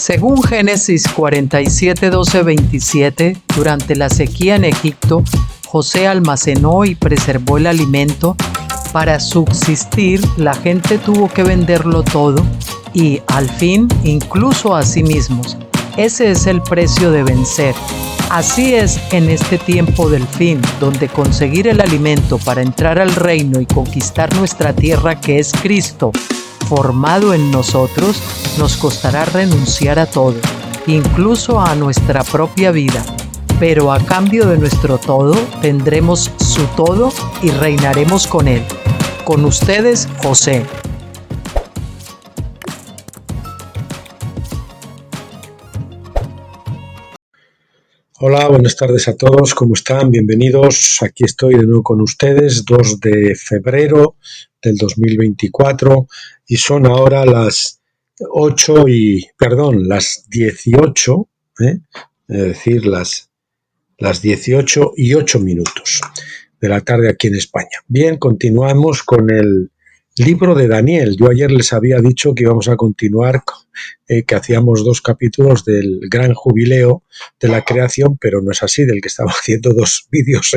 Según Génesis 47, 12, 27, durante la sequía en Egipto, José almacenó y preservó el alimento. Para subsistir, la gente tuvo que venderlo todo y, al fin, incluso a sí mismos. Ese es el precio de vencer. Así es en este tiempo del fin, donde conseguir el alimento para entrar al reino y conquistar nuestra tierra, que es Cristo, formado en nosotros, nos costará renunciar a todo, incluso a nuestra propia vida. Pero a cambio de nuestro todo, tendremos su todo y reinaremos con él. Con ustedes, José. Hola, buenas tardes a todos, ¿cómo están? Bienvenidos, aquí estoy de nuevo con ustedes, 2 de febrero del 2024 y son ahora las 18, es decir, las 18:08 de la tarde aquí en España. Bien, continuamos con el libro de Daniel. Yo ayer les había dicho que íbamos a continuar, que hacíamos 2 capítulos del gran jubileo de la creación, pero no es así, del que estaba haciendo 2 vídeos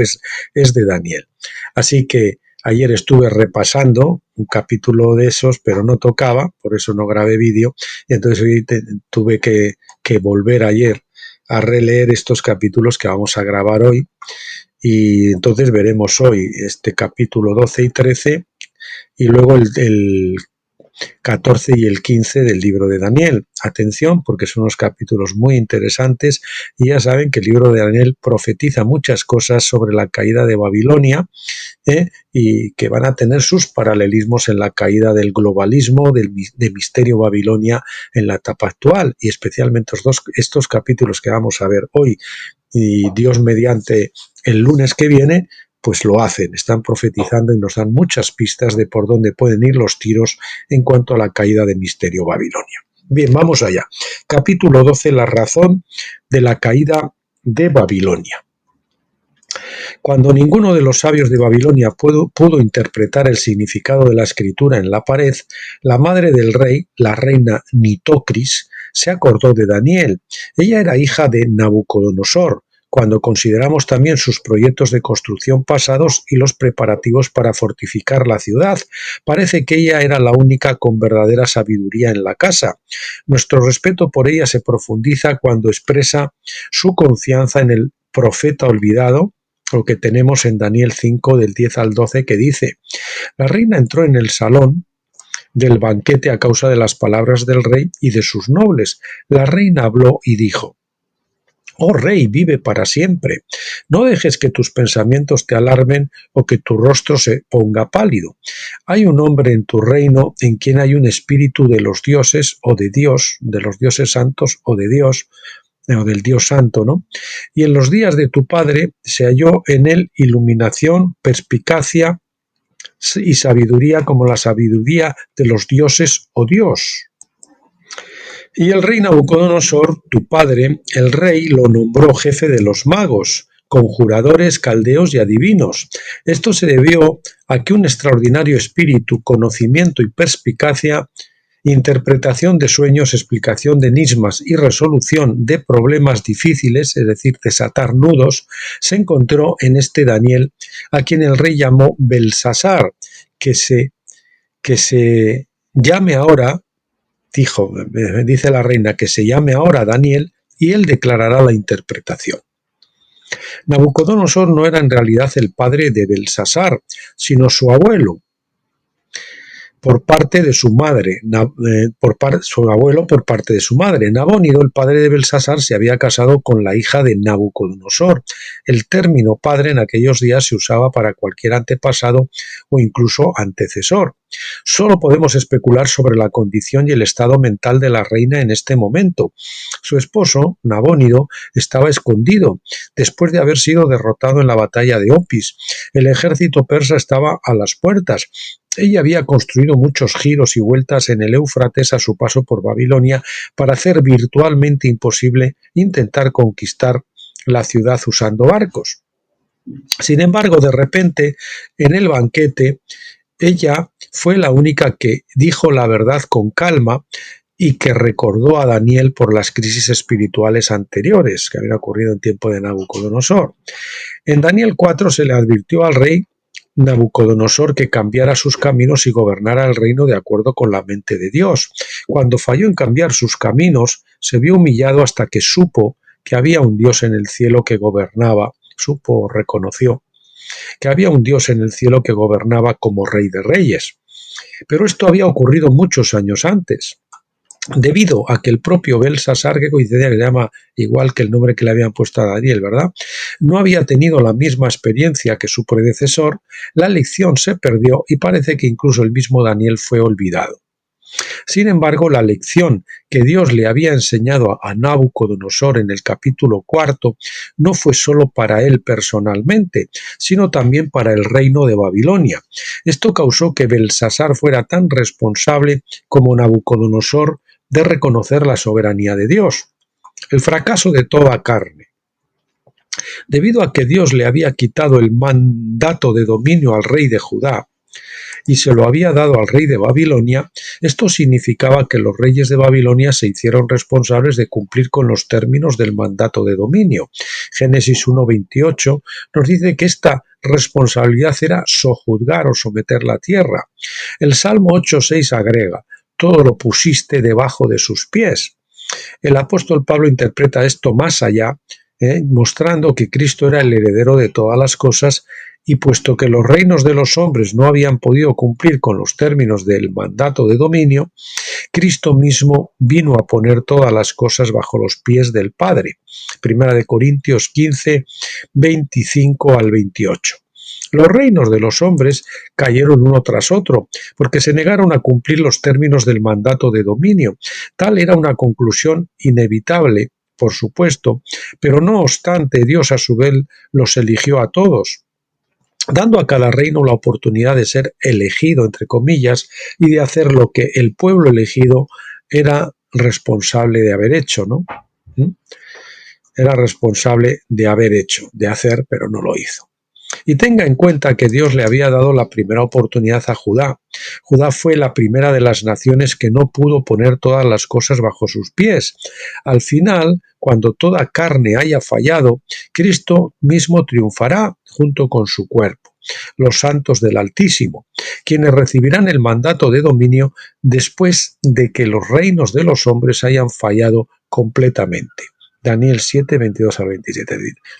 es de Daniel. Así que ayer estuve repasando un capítulo de esos, pero no tocaba, por eso no grabé vídeo, y entonces hoy tuve que volver ayer a releer estos capítulos que vamos a grabar hoy, y entonces veremos hoy este capítulo 12 y 13, y luego el 14 y el 15 del libro de Daniel. Atención, porque son unos capítulos muy interesantes y ya saben que el libro de Daniel profetiza muchas cosas sobre la caída de Babilonia, y que van a tener sus paralelismos en la caída del globalismo, de Misterio Babilonia en la etapa actual, y especialmente estos capítulos que vamos a ver hoy y Dios mediante el lunes que viene, pues lo hacen, están profetizando y nos dan muchas pistas de por dónde pueden ir los tiros en cuanto a la caída de Misterio Babilonia. Bien, vamos allá. Capítulo 12, la razón de la caída de Babilonia. Cuando ninguno de los sabios de Babilonia pudo interpretar el significado de la escritura en la pared, la madre del rey, la reina Nitocris, se acordó de Daniel. Ella era hija de Nabucodonosor. Cuando consideramos también sus proyectos de construcción pasados y los preparativos para fortificar la ciudad, parece que ella era la única con verdadera sabiduría en la casa. Nuestro respeto por ella se profundiza cuando expresa su confianza en el profeta olvidado, lo que tenemos en Daniel 5 del 10 al 12, que dice: la reina entró en el salón del banquete a causa de las palabras del rey y de sus nobles. La reina habló y dijo: oh rey, vive para siempre. No dejes que tus pensamientos te alarmen o que tu rostro se ponga pálido. Hay un hombre en tu reino en quien hay un espíritu de los dioses o de Dios, de los dioses santos o de Dios, o del Dios santo, ¿no? Y en los días de tu padre se halló en él iluminación, perspicacia y sabiduría como la sabiduría de los dioses o Dios. Y el rey Nabucodonosor, tu padre, el rey, lo nombró jefe de los magos, conjuradores, caldeos y adivinos. Esto se debió a que un extraordinario espíritu, conocimiento y perspicacia, interpretación de sueños, explicación de enigmas y resolución de problemas difíciles, es decir, desatar nudos, se encontró en este Daniel, a quien el rey llamó Belsasar, que se llame ahora, dice la reina, que se llame ahora Daniel, y él declarará la interpretación. Nabucodonosor no era en realidad el padre de Belsasar, sino su abuelo, por parte de su madre, su abuelo por parte de su madre. Nabónido, el padre de Belsasar, se había casado con la hija de Nabucodonosor. El término padre en aquellos días se usaba para cualquier antepasado o incluso antecesor. Solo podemos especular sobre la condición y el estado mental de la reina en este momento. Su esposo, Nabónido, estaba escondido después de haber sido derrotado en la batalla de Opis. El ejército persa estaba a las puertas. Ella había construido muchos giros y vueltas en el Éufrates a su paso por Babilonia para hacer virtualmente imposible intentar conquistar la ciudad usando barcos. Sin embargo, de repente, en el banquete, ella fue la única que dijo la verdad con calma, y que recordó a Daniel por las crisis espirituales anteriores que habían ocurrido en tiempo de Nabucodonosor. En Daniel 4 se le advirtió al rey Nabucodonosor que cambiara sus caminos y gobernara el reino de acuerdo con la mente de Dios. Cuando falló en cambiar sus caminos, se vio humillado hasta que supo que había un Dios en el cielo que gobernaba, reconoció que había un Dios en el cielo que gobernaba como Rey de Reyes. Pero esto había ocurrido muchos años antes. Debido a que el propio Belsasar, que coincidencia que se llama igual que el nombre que le habían puesto a Daniel, ¿verdad?, no había tenido la misma experiencia que su predecesor, la lección se perdió y parece que incluso el mismo Daniel fue olvidado. Sin embargo, la lección que Dios le había enseñado a Nabucodonosor en el capítulo 4 no fue solo para él personalmente, sino también para el reino de Babilonia. Esto causó que Belsasar fuera tan responsable como Nabucodonosor de reconocer la soberanía de Dios. El fracaso de toda carne. Debido a que Dios le había quitado el mandato de dominio al rey de Judá, y se lo había dado al rey de Babilonia, esto significaba que los reyes de Babilonia se hicieron responsables de cumplir con los términos del mandato de dominio. Génesis 1:28 nos dice que esta responsabilidad era sojuzgar o someter la tierra. El Salmo 8:6 agrega: todo lo pusiste debajo de sus pies. El apóstol Pablo interpreta esto más allá, mostrando que Cristo era el heredero de todas las cosas, y puesto que los reinos de los hombres no habían podido cumplir con los términos del mandato de dominio, Cristo mismo vino a poner todas las cosas bajo los pies del Padre. Primera de Corintios 15, 25 al 28. Los reinos de los hombres cayeron uno tras otro, porque se negaron a cumplir los términos del mandato de dominio. Tal era una conclusión inevitable, por supuesto, pero no obstante Dios a su vez los eligió a todos, dando a cada reino la oportunidad de ser elegido, entre comillas, y de hacer lo que el pueblo elegido era responsable de haber hecho, ¿no? Era responsable de haber hecho, de hacer, pero no lo hizo. Y tenga en cuenta que Dios le había dado la primera oportunidad a Judá. Judá fue la primera de las naciones que no pudo poner todas las cosas bajo sus pies. Al final, cuando toda carne haya fallado, Cristo mismo triunfará junto con su cuerpo, los santos del Altísimo, quienes recibirán el mandato de dominio después de que los reinos de los hombres hayan fallado completamente. Daniel 7, 22 al 27.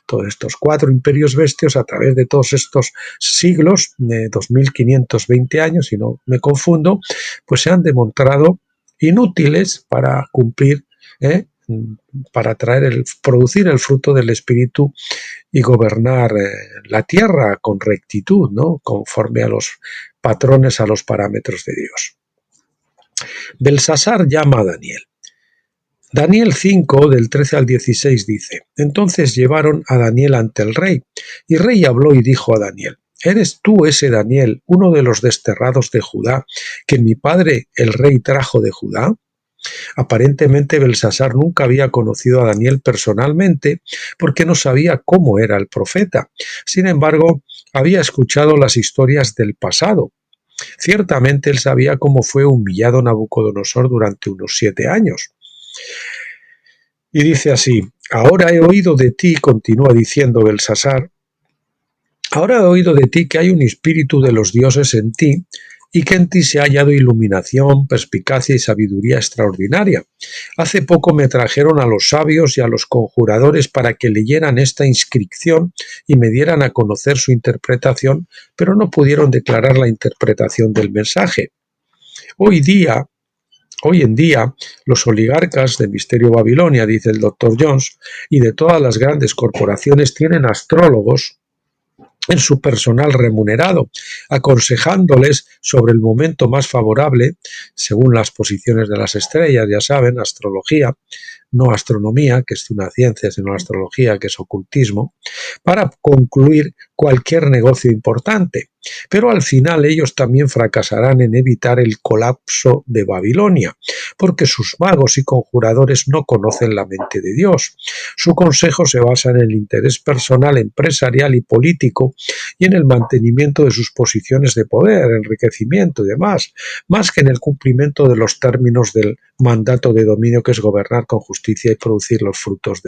Todos estos 4 imperios bestios a través de todos estos siglos, de 2520 años, si no me confundo, pues se han demostrado inútiles para cumplir, para producir el fruto del Espíritu y gobernar la tierra con rectitud, ¿no?, conforme a los patrones, a los parámetros de Dios. Belsasar llama a Daniel. Daniel 5, del 13 al 16 dice: entonces llevaron a Daniel ante el rey, y el rey habló y dijo a Daniel: ¿eres tú ese Daniel, uno de los desterrados de Judá, que mi padre el rey trajo de Judá? Aparentemente Belsasar nunca había conocido a Daniel personalmente porque no sabía cómo era el profeta. Sin embargo, había escuchado las historias del pasado. Ciertamente él sabía cómo fue humillado Nabucodonosor durante unos 7 años. Y dice así: ahora he oído de ti, continúa diciendo Belsasar, ahora he oído de ti que hay un espíritu de los dioses en ti, y que en ti se ha hallado iluminación, perspicacia y sabiduría extraordinaria. Hace poco me trajeron a los sabios y a los conjuradores para que leyeran esta inscripción y me dieran a conocer su interpretación, pero no pudieron declarar la interpretación del mensaje. Hoy en día, los oligarcas de Misterio Babilonia, dice el Dr. Jones, y de todas las grandes corporaciones tienen astrólogos en su personal remunerado, aconsejándoles sobre el momento más favorable, según las posiciones de las estrellas, ya saben, astrología, no astronomía, que es una ciencia, sino astrología, que es ocultismo, para concluir cualquier negocio importante. Pero al final ellos también fracasarán en evitar el colapso de Babilonia, porque sus magos y conjuradores no conocen la mente de Dios. Su consejo se basa en el interés personal, empresarial y político y en el mantenimiento de sus posiciones de poder, enriquecimiento y demás, más que en el cumplimiento de los términos del mandato de dominio, que es gobernar con justicia y producir los frutos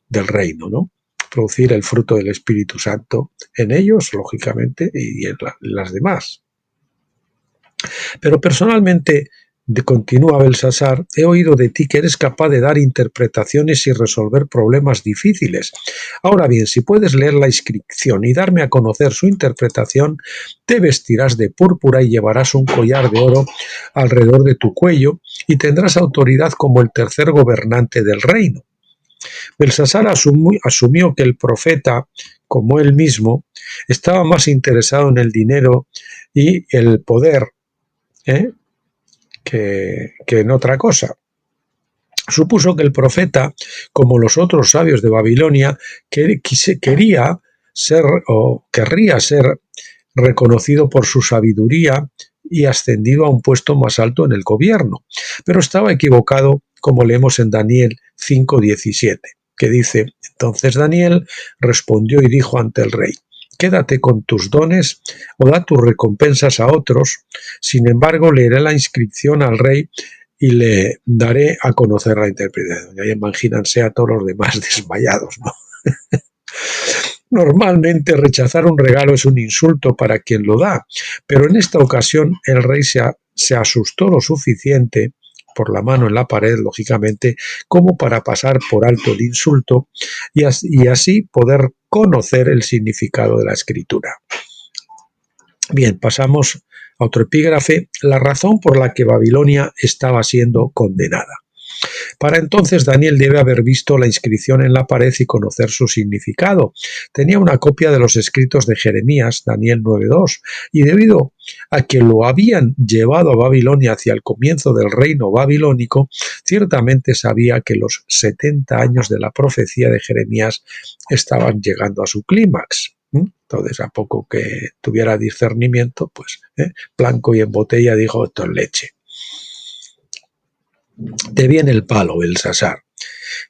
del reino, ¿no? Producir el fruto del Espíritu Santo en ellos, lógicamente, y en las demás. Pero personalmente, continúa Belsasar, he oído de ti que eres capaz de dar interpretaciones y resolver problemas difíciles. Ahora bien, si puedes leer la inscripción y darme a conocer su interpretación, te vestirás de púrpura y llevarás un collar de oro alrededor de tu cuello y tendrás autoridad como el tercer gobernante del reino. Belsasar asumió que el profeta, como él mismo, estaba más interesado en el dinero y el poder que en otra cosa. Supuso que el profeta, como los otros sabios de Babilonia, querría ser reconocido por su sabiduría y ascendido a un puesto más alto en el gobierno. Pero estaba equivocado, como leemos en Daniel 5:17, que dice: entonces Daniel respondió y dijo ante el rey: quédate con tus dones o da tus recompensas a otros, sin embargo leeré la inscripción al rey y le daré a conocer la interpretación. Y ahí imagínense a todos los demás desmayados, ¿no? Normalmente rechazar un regalo es un insulto para quien lo da, pero en esta ocasión el rey se asustó lo suficiente, por la mano en la pared, lógicamente, como para pasar por alto el insulto y así poder conocer el significado de la escritura. Bien, pasamos a otro epígrafe, la razón por la que Babilonia estaba siendo condenada. Para entonces Daniel debe haber visto la inscripción en la pared y conocer su significado. Tenía una copia de los escritos de Jeremías, Daniel 9:2, y debido a que lo habían llevado a Babilonia hacia el comienzo del reino babilónico, ciertamente sabía que los 70 años de la profecía de Jeremías estaban llegando a su clímax. Entonces, a poco que tuviera discernimiento, pues blanco y en botella dijo: esto es leche. Te viene el palo, Belsasar.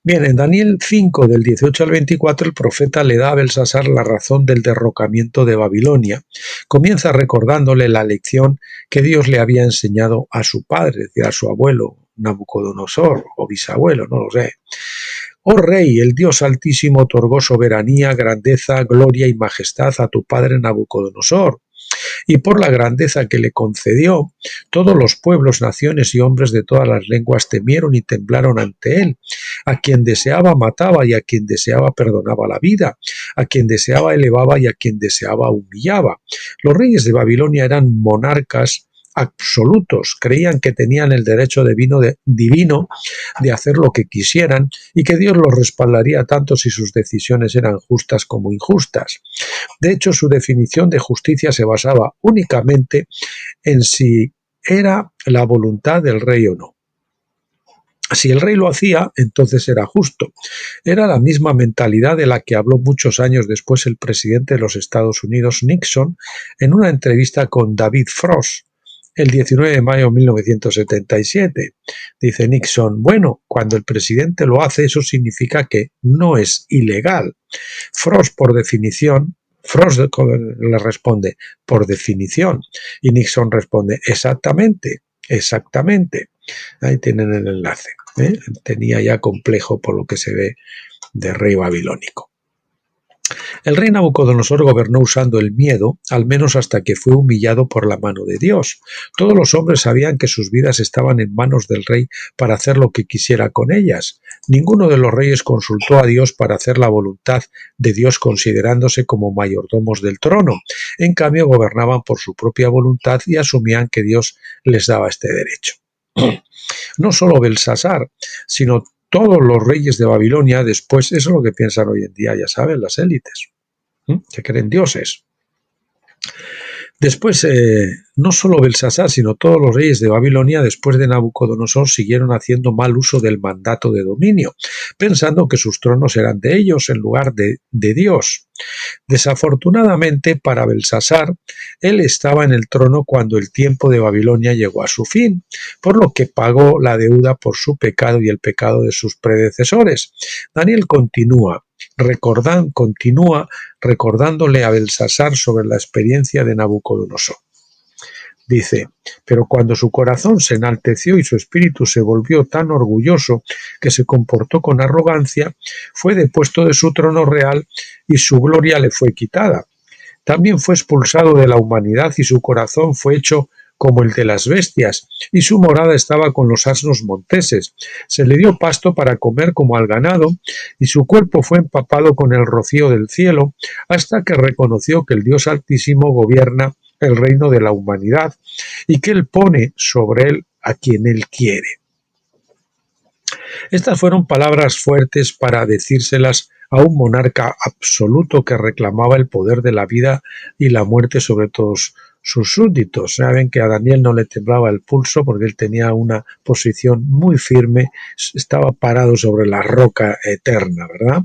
Bien, en Daniel 5, del 18 al 24, el profeta le da a Belsasar la razón del derrocamiento de Babilonia. Comienza recordándole la lección que Dios le había enseñado a su padre, es decir, a su abuelo Nabucodonosor, o bisabuelo, no lo sé. Oh rey, el Dios Altísimo otorgó soberanía, grandeza, gloria y majestad a tu padre Nabucodonosor. Y por la grandeza que le concedió, todos los pueblos, naciones y hombres de todas las lenguas temieron y temblaron ante él. A quien deseaba mataba y a quien deseaba perdonaba la vida, a quien deseaba elevaba y a quien deseaba humillaba. Los reyes de Babilonia eran monarcas absolutos, creían que tenían el derecho divino de hacer lo que quisieran y que Dios los respaldaría tanto si sus decisiones eran justas como injustas. De hecho, su definición de justicia se basaba únicamente en si era la voluntad del rey o no. Si el rey lo hacía, entonces era justo. Era la misma mentalidad de la que habló muchos años después el presidente de los Estados Unidos, Nixon, en una entrevista con David Frost, el 19 de mayo de 1977. Dice Nixon: bueno, cuando el presidente lo hace, eso significa que no es ilegal. Frost le responde: por definición. Y Nixon responde: exactamente, exactamente. Ahí tienen el enlace. Tenía ya complejo por lo que se ve de rey babilónico. El rey Nabucodonosor gobernó usando el miedo, al menos hasta que fue humillado por la mano de Dios. Todos los hombres sabían que sus vidas estaban en manos del rey para hacer lo que quisiera con ellas. Ninguno de los reyes consultó a Dios para hacer la voluntad de Dios considerándose como mayordomos del trono. En cambio, gobernaban por su propia voluntad y asumían que Dios les daba este derecho. No solo Belsasar, sino todos los reyes de Babilonia después, eso es lo que piensan hoy en día, ya saben, las élites, que creen dioses. Después, no solo Belsasar, sino todos los reyes de Babilonia, después de Nabucodonosor, siguieron haciendo mal uso del mandato de dominio, pensando que sus tronos eran de ellos en lugar de Dios. Desafortunadamente para Belsasar, él estaba en el trono cuando el tiempo de Babilonia llegó a su fin, por lo que pagó la deuda por su pecado y el pecado de sus predecesores. Daniel continúa recordándole a Belsasar sobre la experiencia de Nabucodonosor. Dice, pero cuando su corazón se enalteció y su espíritu se volvió tan orgulloso que se comportó con arrogancia, fue depuesto de su trono real y su gloria le fue quitada. También fue expulsado de la humanidad y su corazón fue hecho como el de las bestias, y su morada estaba con los asnos monteses. Se le dio pasto para comer como al ganado, y su cuerpo fue empapado con el rocío del cielo, hasta que reconoció que el Dios Altísimo gobierna el reino de la humanidad, y que él pone sobre él a quien él quiere. Estas fueron palabras fuertes para decírselas a un monarca absoluto que reclamaba el poder de la vida y la muerte sobre todos sus súbditos. Saben que a Daniel no le temblaba el pulso porque él tenía una posición muy firme, estaba parado sobre la roca eterna, ¿verdad?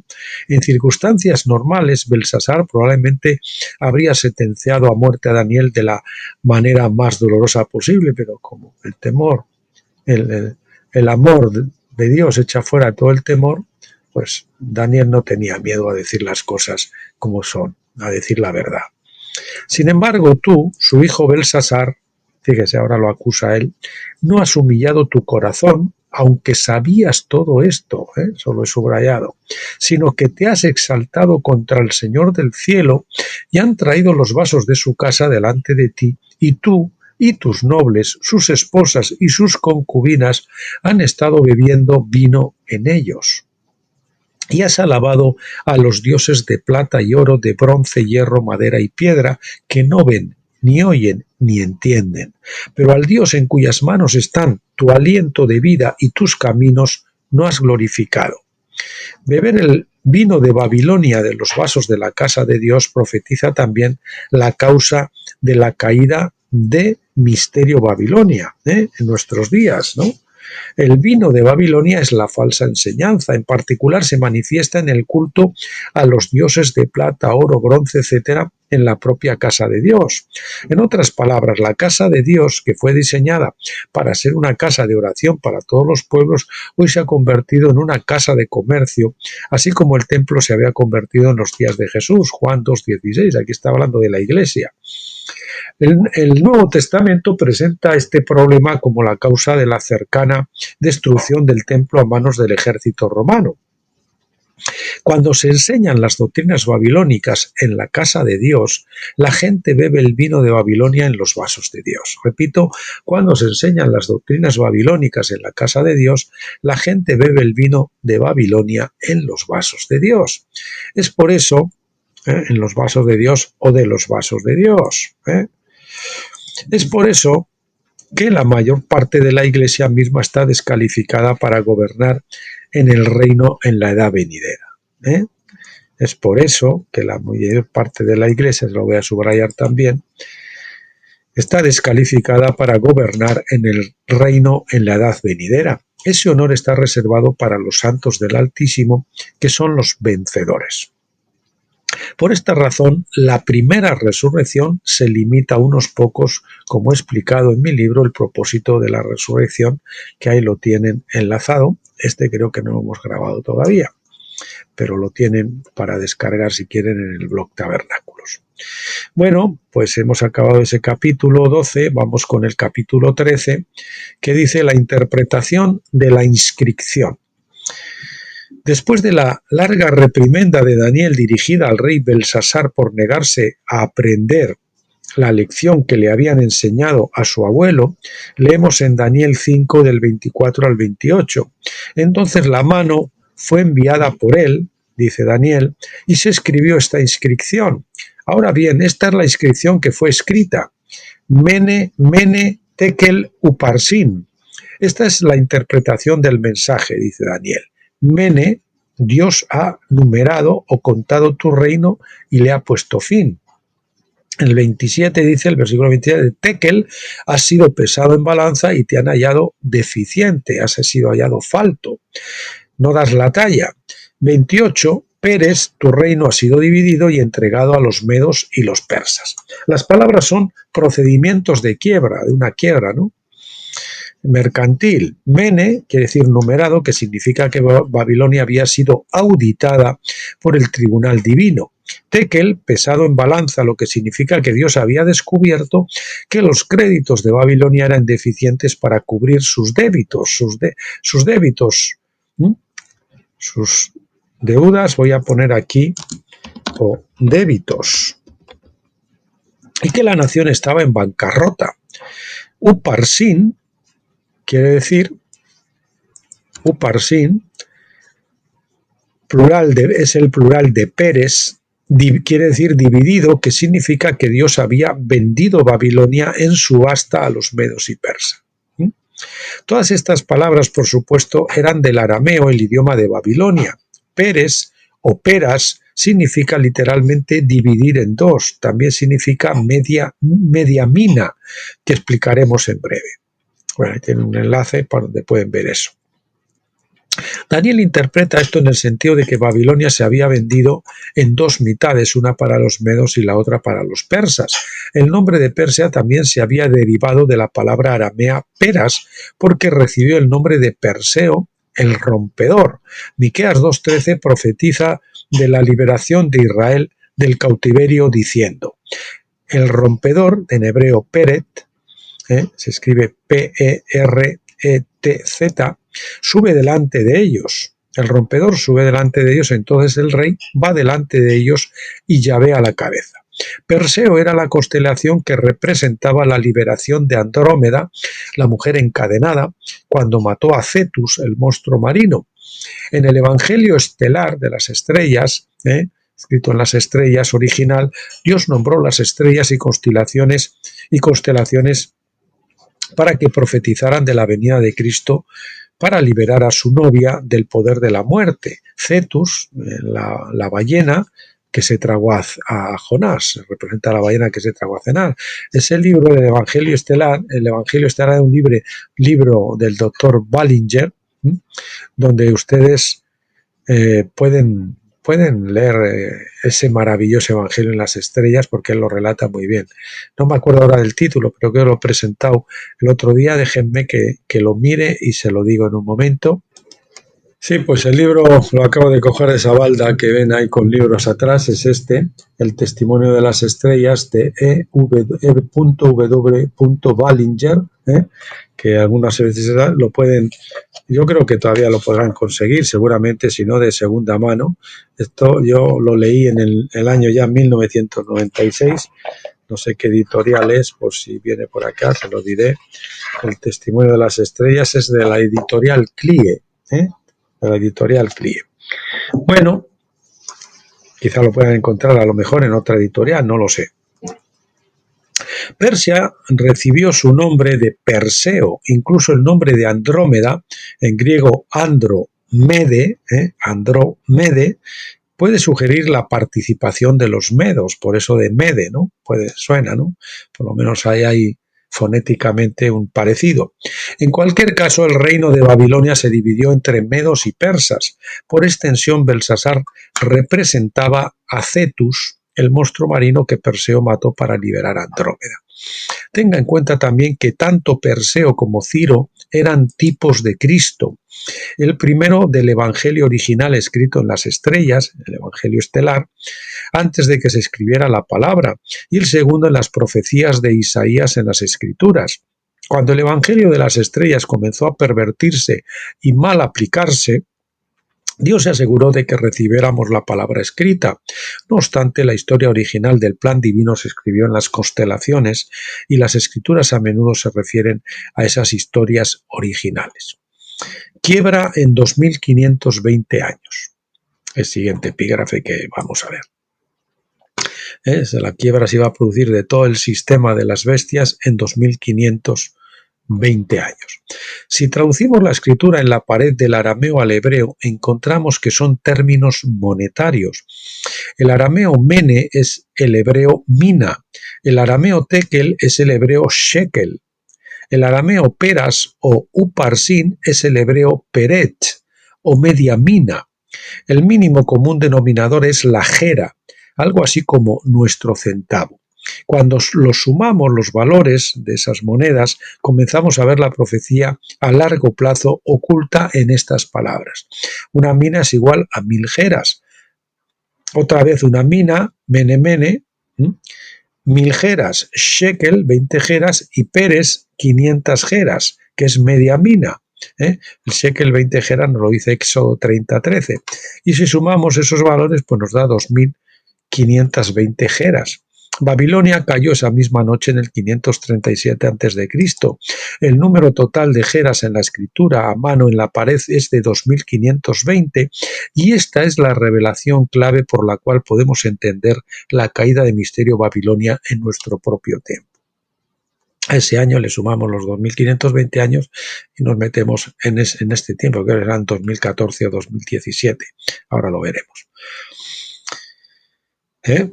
En circunstancias normales, Belsasar probablemente habría sentenciado a muerte a Daniel de la manera más dolorosa posible, pero como el temor, el amor de Dios echa fuera todo el temor, pues Daniel no tenía miedo a decir las cosas como son, a decir la verdad. Sin embargo, tú, su hijo Belsasar, fíjese, ahora lo acusa él, no has humillado tu corazón, aunque sabías todo esto, eso lo he subrayado, sino que te has exaltado contra el Señor del cielo y han traído los vasos de su casa delante de ti, y tú y tus nobles, sus esposas y sus concubinas han estado bebiendo vino en ellos. Y has alabado a los dioses de plata y oro, de bronce, hierro, madera y piedra, que no ven, ni oyen, ni entienden. Pero al Dios en cuyas manos están tu aliento de vida y tus caminos, no has glorificado. Beber el vino de Babilonia de los vasos de la casa de Dios profetiza también la causa de la caída de Misterio Babilonia, en nuestros días, ¿no? El vino de Babilonia es la falsa enseñanza, en particular se manifiesta en el culto a los dioses de plata, oro, bronce, etcétera, en la propia casa de Dios. En otras palabras, la casa de Dios, que fue diseñada para ser una casa de oración para todos los pueblos, hoy se ha convertido en una casa de comercio, así como el templo se había convertido en los días de Jesús, Juan 2:16, aquí está hablando de la iglesia. El Nuevo Testamento presenta este problema como la causa de la cercana destrucción del templo a manos del ejército romano. Cuando se enseñan las doctrinas babilónicas en la casa de Dios, la gente bebe el vino de Babilonia en los vasos de Dios. Repito, cuando se enseñan las doctrinas babilónicas en la casa de Dios, la gente bebe el vino de Babilonia en los vasos de Dios. Es por eso, en los vasos de Dios o de los vasos de Dios. Es por eso que la mayor parte de la Iglesia misma está descalificada para gobernar en el reino en la edad venidera. Es por eso que la mayor parte de la Iglesia, lo voy a subrayar también, está descalificada para gobernar en el reino en la edad venidera. Ese honor está reservado para los santos del Altísimo, que son los vencedores. Por esta razón, la primera resurrección se limita a unos pocos, como he explicado en mi libro, el propósito de la resurrección, que ahí lo tienen enlazado. Este creo que no lo hemos grabado todavía, pero lo tienen para descargar si quieren en el blog Tabernáculos. Bueno, pues hemos acabado ese capítulo 12, vamos con el capítulo 13, que dice la interpretación de la inscripción. Después de la larga reprimenda de Daniel dirigida al rey Belsasar por negarse a aprender la lección que le habían enseñado a su abuelo, leemos en Daniel 5 del 24 al 28. Entonces la mano fue enviada por él, dice Daniel, y se escribió esta inscripción. Ahora bien, esta es la inscripción que fue escrita. Mene, Mene, Tekel, Uparsin. Esta es la interpretación del mensaje, dice Daniel. Mene, Dios ha numerado o contado tu reino y le ha puesto fin. El 27 dice, el versículo 27, Tekel, has sido pesado en balanza y te han hallado deficiente, has sido hallado falto, no das la talla. 28, Pérez, tu reino ha sido dividido y entregado a los medos y los persas. Las palabras son procedimientos de quiebra, de una quiebra, ¿no? Mercantil. Mene quiere decir numerado, que significa que Babilonia había sido auditada por el tribunal divino. Tekel, pesado en balanza, lo que significa que Dios había descubierto que los créditos de Babilonia eran deficientes para cubrir sus débitos, sus débitos, sus deudas, voy a poner aquí, o débitos, y que la nación estaba en bancarrota. Uparsin quiere decir, Uparsin, es el plural de Pérez, quiere decir dividido, que significa que Dios había vendido Babilonia en subasta a los medos y persas. Todas estas palabras, por supuesto, eran del arameo, el idioma de Babilonia. Pérez o peras significa literalmente dividir en dos, también significa media mina, que explicaremos en breve. Bueno, ahí tienen un enlace para donde pueden ver eso. Daniel interpreta esto en el sentido de que Babilonia se había vendido en dos mitades, una para los medos y la otra para los persas. El nombre de Persia también se había derivado de la palabra aramea peras, porque recibió el nombre de Perseo, el rompedor. Miqueas 2:13 profetiza de la liberación de Israel del cautiverio diciendo: el rompedor, en hebreo peret, se escribe P-E-R-E-T-Z, sube delante de ellos. El rompedor sube delante de ellos, entonces el rey va delante de ellos y Yahvé a la cabeza. Perseo era la constelación que representaba la liberación de Andrómeda, la mujer encadenada, cuando mató a Cetus, el monstruo marino. En el Evangelio estelar de las estrellas, escrito en las estrellas original, Dios nombró las estrellas y constelaciones para que profetizaran de la venida de Cristo para liberar a su novia del poder de la muerte. Cetus, la ballena que se tragó a Jonás, representa a la ballena que se tragó a cenar. Es el libro del Evangelio Estelar. El Evangelio Estelar es un libro del doctor Ballinger, donde ustedes pueden leer ese maravilloso Evangelio en las estrellas, porque él lo relata muy bien. No me acuerdo ahora del título, pero que lo he presentado el otro día. Déjenme que lo mire y se lo digo en un momento. Sí, pues el libro lo acabo de coger de esa balda que ven ahí con libros atrás, es este, El testimonio de las estrellas, de E.W. Ballinger, que algunas veces lo pueden, yo creo que todavía lo podrán conseguir, seguramente, si no de segunda mano. Esto yo lo leí en el año ya 1996, no sé qué editorial es, por si viene por acá, se lo diré. El testimonio de las estrellas es de la editorial CLIE, de la editorial CLIE. Bueno, quizá lo puedan encontrar a lo mejor en otra editorial, no lo sé. Persia recibió su nombre de Perseo, incluso el nombre de Andrómeda, en griego Andromede, puede sugerir la participación de los medos, por eso de Mede, ¿no? Suena, ¿no? Por lo menos hay fonéticamente un parecido. En cualquier caso, el reino de Babilonia se dividió entre medos y persas. Por extensión, Belsasar representaba a Cetus, el monstruo marino que Perseo mató para liberar a Andrómeda. Tenga en cuenta también que tanto Perseo como Ciro eran tipos de Cristo. El primero del Evangelio original escrito en las estrellas, el Evangelio estelar, antes de que se escribiera la palabra, y el segundo en las profecías de Isaías en las Escrituras. Cuando el Evangelio de las estrellas comenzó a pervertirse y mal aplicarse, Dios se aseguró de que recibiéramos la palabra escrita. No obstante, la historia original del plan divino se escribió en las constelaciones y las escrituras a menudo se refieren a esas historias originales. Quiebra en 2520 años. El siguiente epígrafe que vamos a ver. La quiebra se iba a producir de todo el sistema de las bestias en 2520 20 años. Si traducimos la escritura en la pared del arameo al hebreo, encontramos que son términos monetarios. El arameo mene es el hebreo mina, el arameo tekel es el hebreo shekel, el arameo peras o uparsin es el hebreo peret o media mina. El mínimo común denominador es la jera, algo así como nuestro centavo. Cuando los sumamos los valores de esas monedas, comenzamos a ver la profecía a largo plazo oculta en estas palabras. Una mina es igual a 1000 jeras. Otra vez una mina, mene, 1000 jeras, shekel, 20 jeras, y peres, 500 jeras, que es media mina. El shekel 20 jeras nos lo dice Éxodo 30:13. Y si sumamos esos valores, pues nos da 2520 jeras. Babilonia cayó esa misma noche en el 537 a.C. El número total de jeras en la escritura a mano en la pared es de 2520 y esta es la revelación clave por la cual podemos entender la caída de Misterio Babilonia en nuestro propio tiempo. A ese año le sumamos los 2520 años y nos metemos en este tiempo, que eran 2014 o 2017. Ahora lo veremos.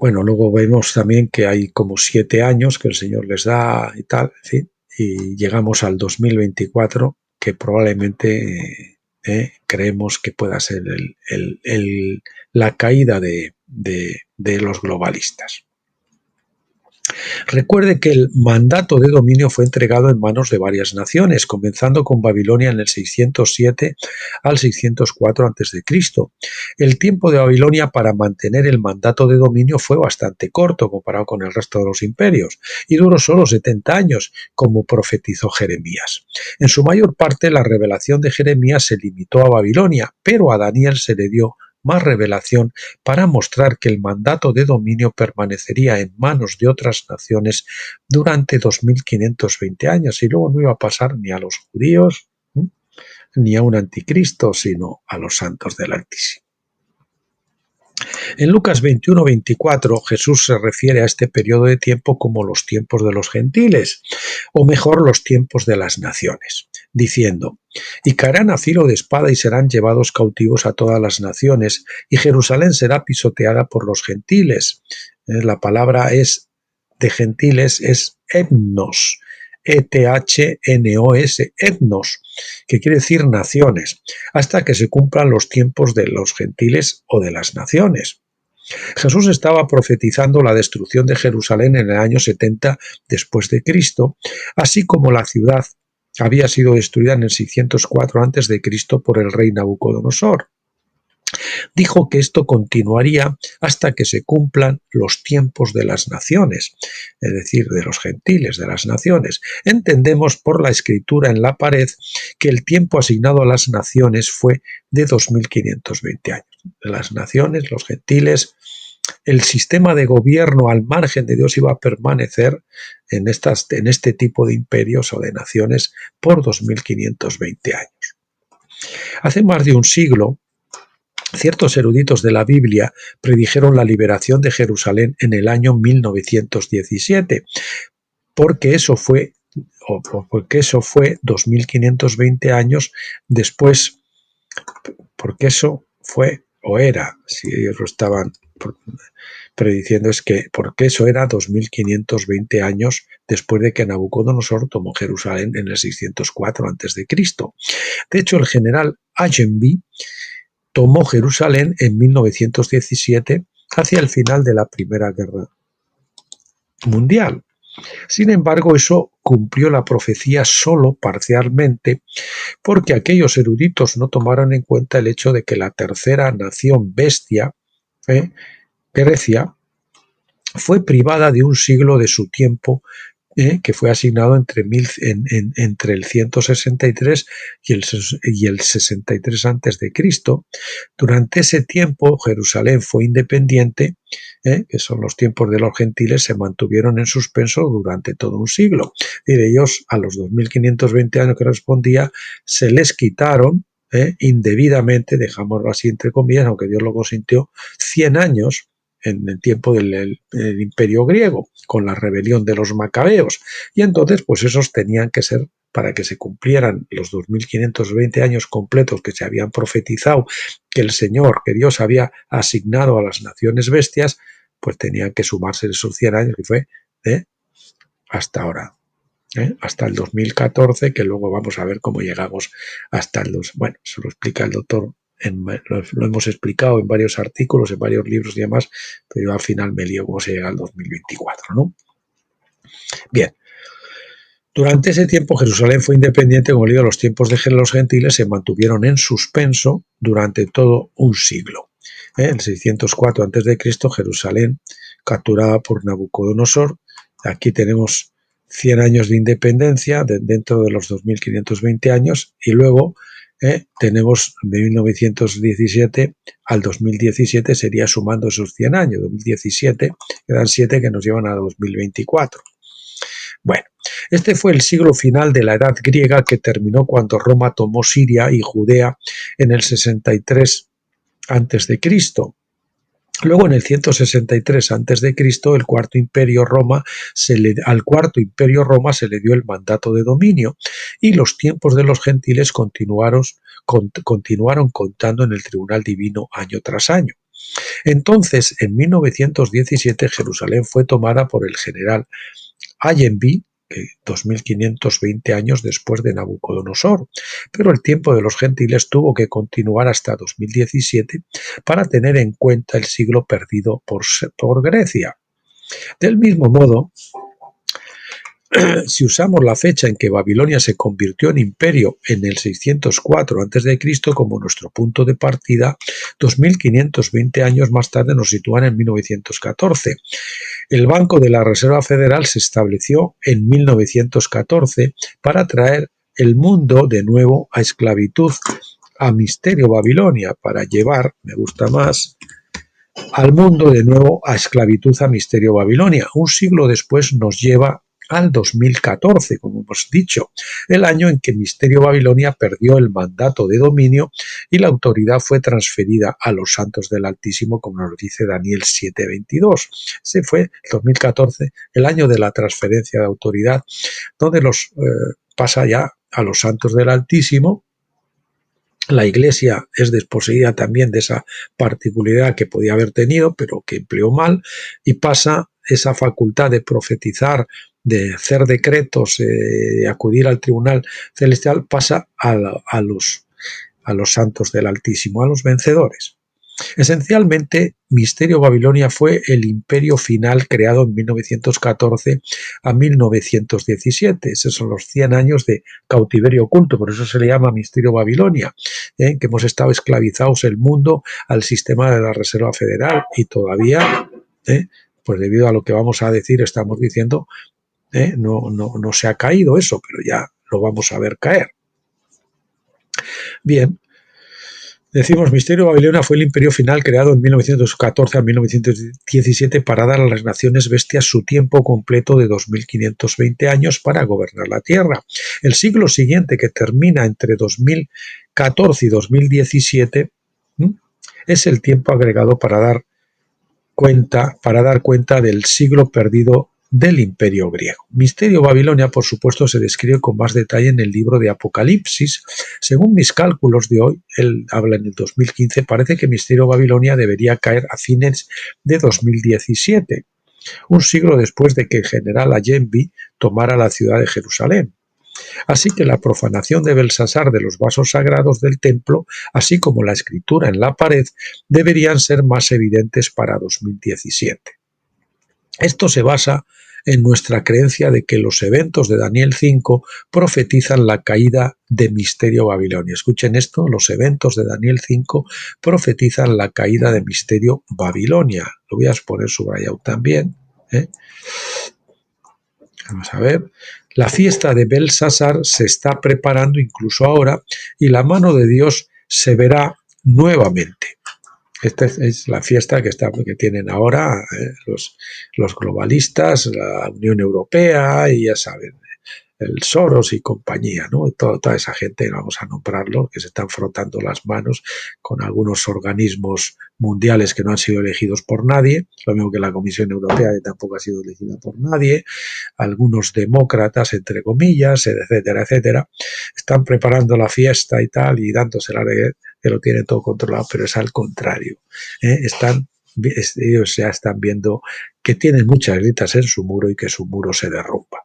Bueno, luego vemos también que hay como 7 años que el Señor les da y tal, en fin, y llegamos al 2024, que probablemente creemos que pueda ser la caída de los globalistas. Recuerde que el mandato de dominio fue entregado en manos de varias naciones, comenzando con Babilonia en el 607 al 604 a.C. El tiempo de Babilonia para mantener el mandato de dominio fue bastante corto comparado con el resto de los imperios, y duró solo 70 años, como profetizó Jeremías. En su mayor parte, la revelación de Jeremías se limitó a Babilonia, pero a Daniel se le dio más revelación para mostrar que el mandato de dominio permanecería en manos de otras naciones durante 2520 años y luego no iba a pasar ni a los judíos ni a un anticristo, sino a los santos del Altísimo. En Lucas 21:24 Jesús se refiere a este periodo de tiempo como los tiempos de los gentiles, o mejor, los tiempos de las naciones, diciendo: y caerán a filo de espada y serán llevados cautivos a todas las naciones, y Jerusalén será pisoteada por los gentiles. La palabra de gentiles es etnos, E-T-H-N-O-S, etnos, que quiere decir naciones, hasta que se cumplan los tiempos de los gentiles o de las naciones. Jesús estaba profetizando la destrucción de Jerusalén en el año 70 después de Cristo, así como la ciudad había sido destruida en el 604 a.C. por el rey Nabucodonosor. Dijo que esto continuaría hasta que se cumplan los tiempos de las naciones, es decir, de los gentiles, de las naciones. Entendemos por la escritura en la pared que el tiempo asignado a las naciones fue de 2520 años. Las naciones, los gentiles, el sistema de gobierno al margen de Dios iba a permanecer en este tipo de imperios o de naciones por 2520 años. Hace más de un siglo, ciertos eruditos de la Biblia predijeron la liberación de Jerusalén en el año 1917, porque eso fue 2520 años después, porque eso fue o era, si ellos lo estaban prediciendo, es que porque eso era 2520 años después de que Nabucodonosor tomó Jerusalén en el 604 a.C. De hecho, el general Allenby tomó Jerusalén en 1917, hacia el final de la Primera Guerra Mundial. Sin embargo, eso cumplió la profecía solo parcialmente, porque aquellos eruditos no tomaron en cuenta el hecho de que la tercera nación bestia, Grecia, fue privada de un siglo de su tiempo, que fue asignado entre el 163 y el 63 a.C. Durante ese tiempo Jerusalén fue independiente, que son los tiempos de los gentiles, se mantuvieron en suspenso durante todo un siglo. Y de ellos, a los 2520 años que respondía, se les quitaron indebidamente, dejámoslo así entre comillas, aunque Dios lo consintió, 100 años en el tiempo del imperio griego, con la rebelión de los macabeos, y entonces pues esos tenían que ser para que se cumplieran los 2520 años completos que se habían profetizado, que el Señor, que Dios había asignado a las naciones bestias, pues tenían que sumarse esos 100 años, que fue hasta ahora. Hasta el 2014, que luego vamos a ver cómo llegamos hasta el 2. Bueno, eso lo explica el doctor, lo hemos explicado en varios artículos, en varios libros y demás, pero yo al final me lío cómo se llega al 2024, ¿no? Bien. Durante ese tiempo Jerusalén fue independiente, como digo, los tiempos de los gentiles se mantuvieron en suspenso durante todo un siglo. En 604 a.C., Jerusalén capturada por Nabucodonosor. Aquí tenemos 100 años de independencia dentro de los 2520 años y luego tenemos de 1917 al 2017, sería sumando esos 100 años, 2017, quedan 7 que nos llevan a 2024. Bueno, este fue el siglo final de la Edad Griega, que terminó cuando Roma tomó Siria y Judea en el 63 a.C. Luego, en el 163 a.C., al Cuarto Imperio Roma se le dio el mandato de dominio y los tiempos de los gentiles continuaron contando en el tribunal divino año tras año. Entonces, en 1917, Jerusalén fue tomada por el general Allenby, 2520 años después de Nabucodonosor, pero el tiempo de los gentiles tuvo que continuar hasta 2017 para tener en cuenta el siglo perdido por Grecia. Del mismo modo, si usamos la fecha en que Babilonia se convirtió en imperio en el 604 a.C. como nuestro punto de partida, 2520 años más tarde nos sitúan en 1914. El Banco de la Reserva Federal se estableció en 1914 para traer el mundo de nuevo a esclavitud, a Misterio Babilonia, para llevar, me gusta más, al mundo de nuevo a esclavitud, a Misterio Babilonia. Un siglo después nos lleva al 2014, como hemos dicho, el año en que Misterio Babilonia perdió el mandato de dominio y la autoridad fue transferida a los santos del Altísimo, como nos dice Daniel 7:22. Ese fue el 2014, el año de la transferencia de autoridad, donde pasa ya a los santos del Altísimo. La Iglesia es desposeída también de esa particularidad que podía haber tenido, pero que empleó mal, y pasa esa facultad de profetizar, de hacer decretos, de acudir al tribunal celestial, pasa a los santos del Altísimo, a los vencedores. Esencialmente, Misterio Babilonia fue el imperio final creado en 1914 a 1917. Esos son los 100 años de cautiverio oculto, por eso se le llama Misterio Babilonia, que hemos estado esclavizados el mundo al sistema de la Reserva Federal y todavía, pues debido a lo que vamos a decir, estamos diciendo, no se ha caído eso, pero ya lo vamos a ver caer. Bien. Decimos, Misterio Babilonia fue el imperio final creado en 1914 a 1917 para dar a las naciones bestias su tiempo completo de 2520 años para gobernar la tierra. El siglo siguiente, que termina entre 2014 y 2017, es el tiempo agregado para dar cuenta del siglo perdido del imperio griego. Misterio Babilonia, por supuesto, se describe con más detalle en el libro de Apocalipsis. Según mis cálculos de hoy, él habla en el 2015, parece que Misterio Babilonia debería caer a fines de 2017, un siglo después de que el general Allenby tomara la ciudad de Jerusalén. Así que la profanación de Belsasar de los vasos sagrados del templo, así como la escritura en la pared, deberían ser más evidentes para 2017. Esto se basa en nuestra creencia de que los eventos de Daniel 5 profetizan la caída de Misterio Babilonia. Escuchen esto, los eventos de Daniel 5 profetizan la caída de Misterio Babilonia. Lo voy a poner subrayado también. Vamos a ver. La fiesta de Belsasar se está preparando incluso ahora y la mano de Dios se verá nuevamente. Esta es la fiesta que tienen ahora los globalistas, la Unión Europea y ya saben, el Soros y compañía, ¿no? Toda esa gente, vamos a nombrarlo, que se están frotando las manos con algunos organismos mundiales que no han sido elegidos por nadie, lo mismo que la Comisión Europea, que tampoco ha sido elegida por nadie, algunos demócratas, entre comillas, etcétera, etcétera, están preparando la fiesta y tal, y dándosela de que lo tienen todo controlado, pero es al contrario. Ellos ya están viendo que tienen muchas grietas en su muro y que su muro se derrumba.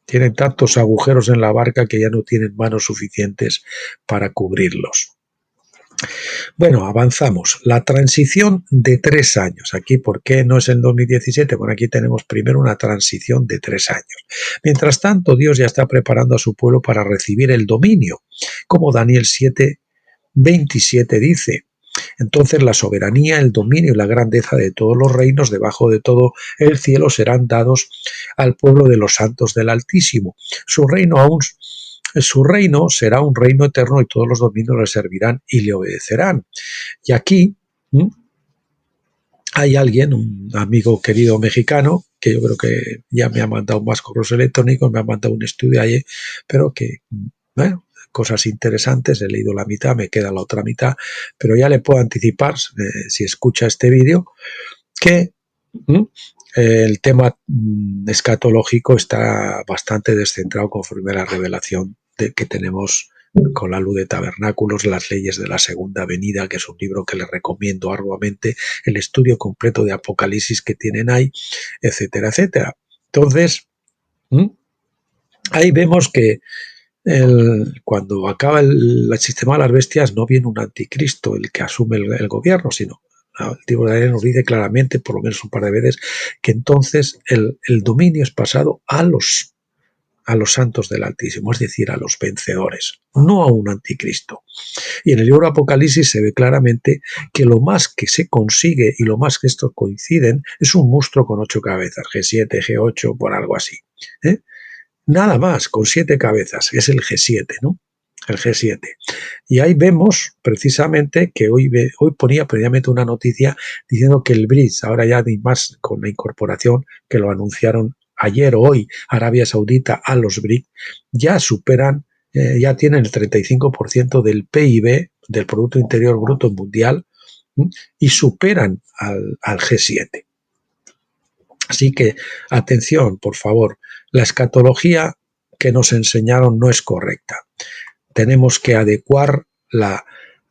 Tienen tantos agujeros en la barca que ya no tienen manos suficientes para cubrirlos. Bueno, avanzamos. La transición de 3 años. Aquí, ¿por qué no es el 2017? Bueno, aquí tenemos primero una transición de 3 años. Mientras tanto, Dios ya está preparando a su pueblo para recibir el dominio, como Daniel 7:27 dice. Entonces la soberanía, el dominio y la grandeza de todos los reinos debajo de todo el cielo serán dados al pueblo de los santos del Altísimo. Su reino será un reino eterno y todos los dominios le servirán y le obedecerán. Y aquí hay alguien, un amigo querido mexicano, que yo creo que ya me ha mandado más correos electrónicos, me ha mandado un estudio ayer, pero que, bueno, cosas interesantes, he leído la mitad, me queda la otra mitad, pero ya le puedo anticipar, si escucha este vídeo, que el tema escatológico está bastante descentrado conforme a la revelación que tenemos con la luz de tabernáculos, las leyes de la segunda venida, que es un libro que les recomiendo arduamente, el estudio completo de Apocalipsis que tienen ahí, etcétera, etcétera. Entonces, ahí vemos que cuando acaba el sistema de las bestias no viene un anticristo el que asume el gobierno, sino el libro de Daniel nos dice claramente, por lo menos un par de veces, que entonces el dominio es pasado a los santos del Altísimo, es decir, a los vencedores, no a un anticristo. Y en el libro de Apocalipsis se ve claramente que lo más que se consigue y lo más que estos coinciden es un monstruo con 8 cabezas, G7, G8, por algo así. Nada más, con 7 cabezas, es el G7, ¿no? El G7. Y ahí vemos precisamente que hoy ponía previamente una noticia diciendo que el BRICS, ahora ya ni más con la incorporación que lo anunciaron ayer o hoy, Arabia Saudita a los BRICS, ya superan, ya tienen el 35% del PIB, del Producto Interior Bruto Mundial, y superan al G7. Así que, atención, por favor, la escatología que nos enseñaron no es correcta. Tenemos que adecuar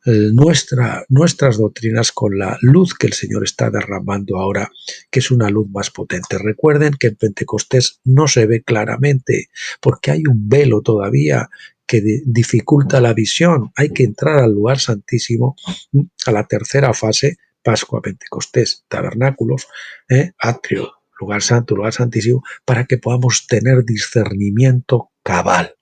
nuestras doctrinas con la luz que el Señor está derramando ahora, que es una luz más potente. Recuerden que en Pentecostés no se ve claramente, porque hay un velo todavía que dificulta la visión. Hay que entrar al lugar santísimo, a la tercera fase, Pascua, Pentecostés, tabernáculos, atrio, lugar santo, lugar santísimo, para que podamos tener discernimiento cabal.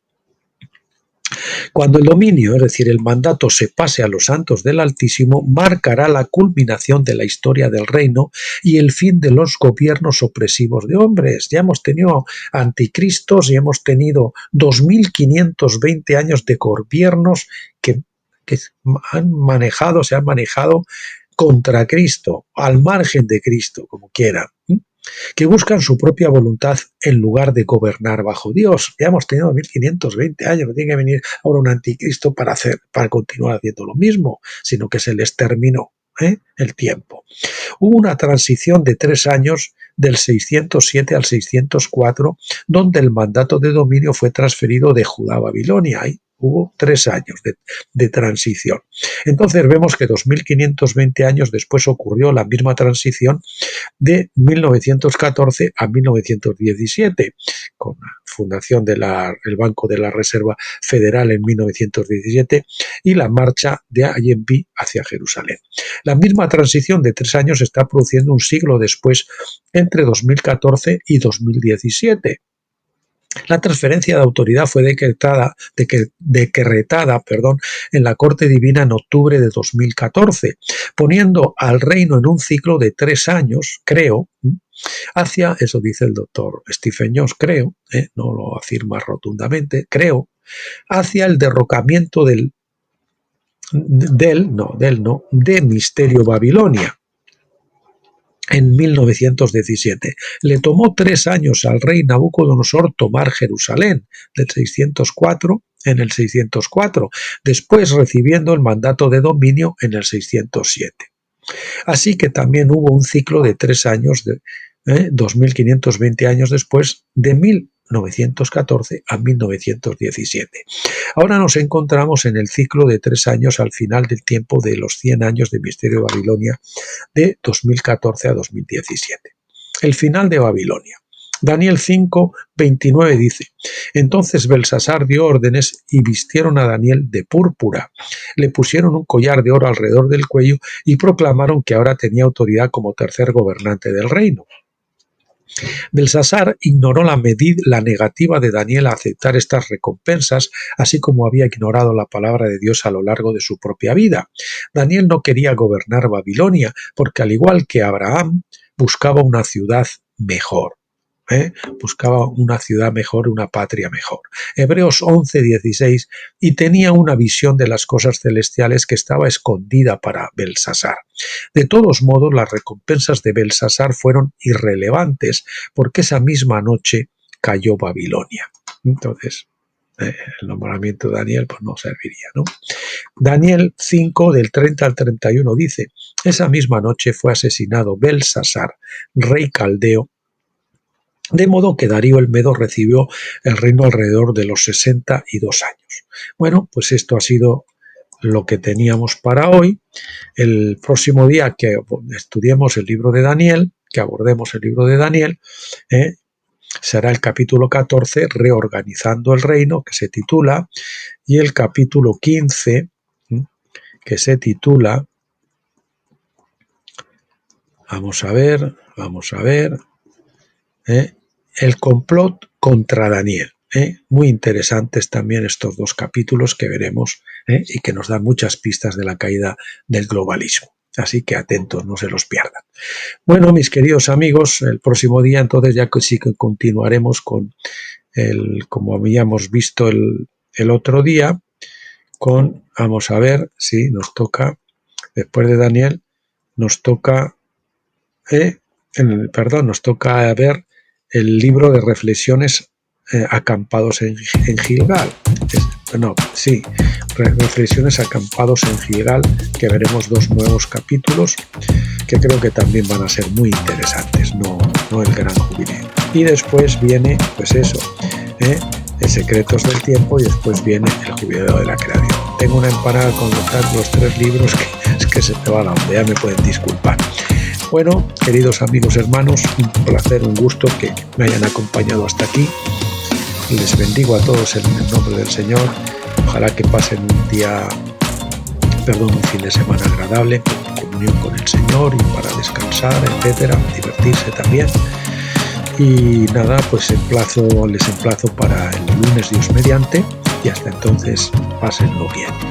Cuando el dominio, es decir, el mandato se pase a los santos del Altísimo, marcará la culminación de la historia del reino y el fin de los gobiernos opresivos de hombres. Ya hemos tenido anticristos y hemos tenido 2520 años de gobiernos que se han manejado contra Cristo, al margen de Cristo, como quieran, que buscan su propia voluntad en lugar de gobernar bajo Dios. Ya hemos tenido 1520 años, no tiene que venir ahora un anticristo para continuar haciendo lo mismo, sino que se les terminó el tiempo. Hubo una transición de 3 años del 607 al 604, donde el mandato de dominio fue transferido de Judá a Babilonia. Hubo 3 años de transición. Entonces vemos que 2520 años después ocurrió la misma transición de 1914 a 1917, con la fundación del Banco de la Reserva Federal en 1917 y la marcha de Allenby hacia Jerusalén. La misma transición de 3 años se está produciendo un siglo después, entre 2014 y 2017. La transferencia de autoridad fue decretada en la Corte Divina en octubre de 2014, poniendo al reino en un ciclo de 3 años, creo, hacia, eso dice el doctor Stephen Jones, creo, no lo afirma rotundamente, creo, hacia el derrocamiento de Misterio Babilonia. en 1917. Le tomó 3 años al rey Nabucodonosor tomar Jerusalén, del 604 en el 604, después recibiendo el mandato de dominio en el 607. Así que también hubo un ciclo de 3 años, 2520 años después, de 1914 a 1917. Ahora nos encontramos en el ciclo de 3 años al final del tiempo de los 100 años de misterio de Babilonia, de 2014 a 2017. El final de Babilonia. Daniel 5, 29 dice: entonces Belsasar dio órdenes y vistieron a Daniel de púrpura, le pusieron un collar de oro alrededor del cuello y proclamaron que ahora tenía autoridad como tercer gobernante del reino. Belsasar ignoró la negativa de Daniel a aceptar estas recompensas, así como había ignorado la palabra de Dios a lo largo de su propia vida. Daniel no quería gobernar Babilonia, porque al igual que Abraham, buscaba una ciudad mejor. Buscaba una ciudad mejor, una patria mejor. Hebreos 11:16, y tenía una visión de las cosas celestiales que estaba escondida para Belsasar. De todos modos, las recompensas de Belsasar fueron irrelevantes, porque esa misma noche cayó Babilonia. Entonces, el nombramiento de Daniel pues no serviría, ¿no? Daniel 5, del 30 al 31 dice: esa misma noche fue asesinado Belsasar, rey caldeo, de modo que Darío el Medo recibió el reino alrededor de los 62 años. Bueno, pues esto ha sido lo que teníamos para hoy. El próximo día que estudiemos el libro de Daniel, que abordemos el libro de Daniel, será el capítulo 14, reorganizando el reino, que se titula, y el capítulo 15, que se titula, vamos a ver, el complot contra Daniel. Muy interesantes también estos dos capítulos que veremos y que nos dan muchas pistas de la caída del globalismo. Así que atentos, no se los pierdan. Bueno, mis queridos amigos, el próximo día entonces ya sí que continuaremos con como habíamos visto el otro día, vamos a ver, sí, nos toca, después de Daniel, nos toca ver el libro de reflexiones acampados en Gilgal. Reflexiones acampados en Gilgal, que veremos 2 nuevos capítulos que creo que también van a ser muy interesantes, no el gran jubileo. Y después viene, pues eso, el secretos del tiempo, y después viene el jubileo de la creación. Tengo una empanada con los 3 libros que es que se me va la onda, ya me pueden disculpar. Bueno, queridos amigos, hermanos, un placer, un gusto que me hayan acompañado hasta aquí. Les bendigo a todos en el nombre del Señor. Ojalá que pasen un fin de semana agradable, en comunión con el Señor y para descansar, etcétera, divertirse también. Y nada, pues les emplazo para el lunes, Dios mediante, y hasta entonces pásenlo bien.